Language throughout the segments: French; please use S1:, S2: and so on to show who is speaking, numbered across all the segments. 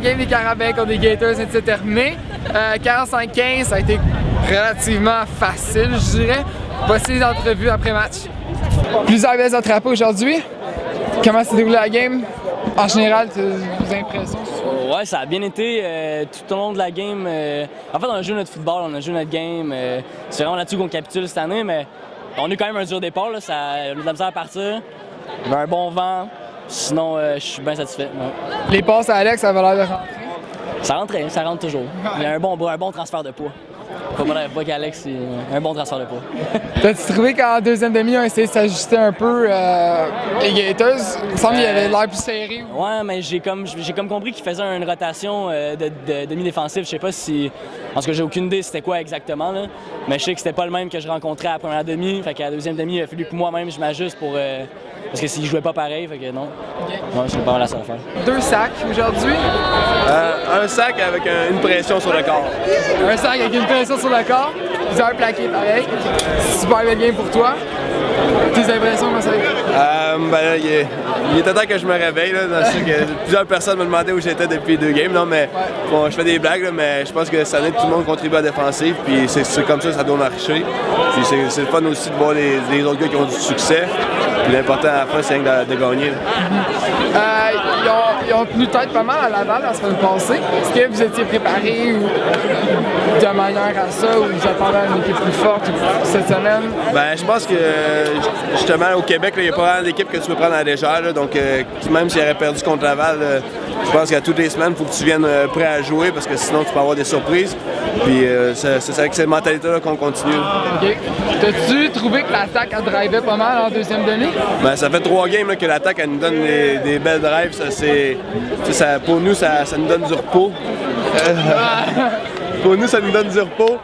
S1: game des Carabins contre les Gators vient de se terminer. 45-15, ça a été relativement facile, je dirais. Voici les entrevues après match. Plusieurs belles attrapées aujourd'hui. Comment s'est déroulée la game? En général, tes impressions?
S2: Ouais, ça a bien été tout au long de la game. En fait, on a joué notre football, on a joué notre game. C'est vraiment là-dessus qu'on capitule cette année, mais on a eu quand même un dur départ. Là, on a eu de la misère à partir. On a un bon vent. Sinon, je suis bien satisfait. Ouais.
S1: Les passes à Alex, ça avait l'air de rentrer.
S2: Ça rentrait, ça rentre toujours. Il y a un bon transfert de poids. Faut pas qu'Alex, c'est un bon transfert de poids.
S1: T'as-tu trouvé qu'en deuxième demi, ils ont essayé de s'ajuster un peu les Gators? Il me semble qu'il avait l'air plus serré.
S2: Ouais, mais j'ai comme compris qu'ils faisaient une rotation de demi-défensif. Je sais pas si... En tout cas, j'ai aucune idée c'était quoi exactement, là. Mais je sais que c'était pas le même que je rencontrais à la première demi. Fait qu'à la deuxième demi, il a fallu que moi-même je m'ajuste pour... Parce que s'il jouait pas pareil, fait que non. Okay. Ouais, c'est pas mal la seule affaire.
S1: 2 sacs aujourd'hui.
S3: Un sac avec une pression sur le corps.
S1: Un sac avec une pression sur le corps. Plusieurs plaqués pareil. Super belle game pour toi. Tes impressions, comment ça va être?
S3: Ben là, il était temps que je me réveille. Là, dans ce que plusieurs personnes me demandaient où j'étais depuis 2 games. Non, mais bon, je fais des blagues, là, mais je pense que cette année, tout le monde contribue à la défensive. Puis c'est comme ça doit marcher. Puis c'est le fun aussi de voir les autres gars qui ont du succès. Puis l'important à la fin, c'est de gagner.
S1: Ils ont tenu tête pas mal à Laval la semaine passée. Est-ce que vous étiez préparé de manière à ça ou vous attendez une équipe plus forte cette semaine?
S3: Ben, je pense que justement au Québec, il n'y a pas vraiment d'équipe que tu peux prendre à la légère. Là, donc même s'il aurait perdu contre Laval, je pense qu'à toutes les semaines, il faut que tu viennes prêt à jouer parce que sinon tu peux avoir des surprises. Puis c'est avec cette mentalité-là qu'on continue.
S1: OK. T'as-tu trouvé que l'attaque a drivé pas mal en deuxième demi?
S3: Ben, ça fait 3 games là, que l'attaque nous donne des belles drives. Pour nous, ça nous donne du repos. Pour nous, ça nous donne du repos.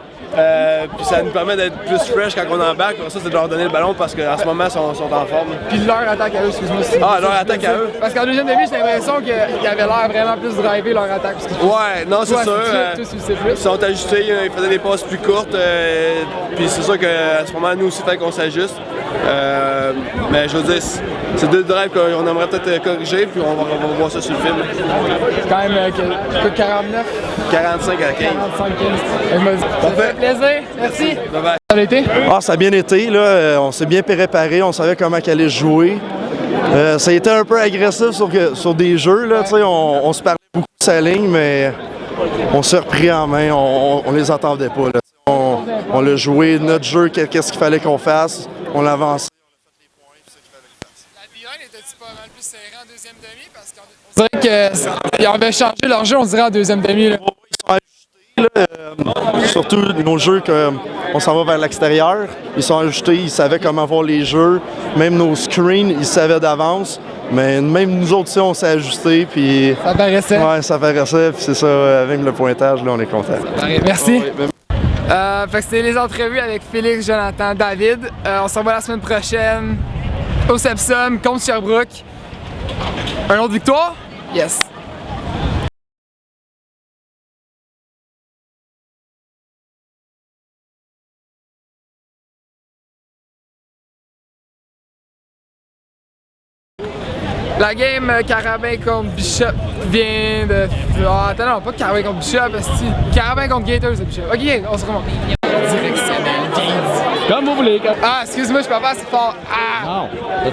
S3: Puis ça nous permet d'être plus fresh quand on embarque. Ça, c'est de leur donner le ballon parce qu'en ce moment, ils sont en forme.
S1: Puis leur attaque à eux, excuse-moi.
S3: Ah, leur attaque à eux.
S1: Parce qu'en deuxième demi, j'ai l'impression qu'ils avaient l'air vraiment plus drivé leur attaque.
S3: Ouais, non, c'est sûr. Ils sont ajustés, ils faisaient des passes plus courtes. Puis c'est sûr qu'à ce moment, nous aussi, il faut qu'on s'ajuste. Mais je veux dire, c'est 2 drives qu'on aimerait peut-être corriger, puis on va voir ça sur le film.
S1: C'est quand même 49?
S3: 45 à 15.
S1: 45-15. Ça fait plaisir. Merci.
S3: Bye bye.
S1: Ça a été?
S4: Ah, ça a bien été. Là. On s'est bien préparé. On savait comment qu'elle allait jouer. Ça a été un peu agressif sur des jeux. Là, ouais. On se parlait beaucoup de sa ligne, mais on s'est repris en main. On les entendait pas. Là. On l'a joué. Notre jeu, qu'est-ce qu'il fallait qu'on fasse? On l'a avancé.
S1: La D-line était-tu pas mal plus serrée en deuxième demi? Parce qu'on dirait qu'ils avaient changé leur jeu, on dirait, en deuxième demi. Là.
S4: Ils sont ajustés, là. Surtout nos jeux, on s'en va vers l'extérieur. Ils sont ajustés, ils savaient comment voir les jeux. Même nos screens, ils savaient d'avance. Mais même nous autres, on s'est ajustés. Puis
S1: ça paraissait?
S4: Ouais, ça paraissait. Puis c'est ça, avec le pointage, là, on est content.
S1: Merci. Fait que c'était les entrevues avec Félix, Jonathan, David. On se revoit la semaine prochaine au Sepsum contre Sherbrooke. Un autre victoire? Yes! La game Carabin contre Bishop vient de... Ah, attends, non, pas Carabin contre Bishop, c'est Carabin contre Gators et Bishop. Ok, on se remonte. Directionnel, 15.
S5: Comme vous voulez.
S1: Ah, excuse-moi, je peux pas assez fort. Ah!
S5: Non.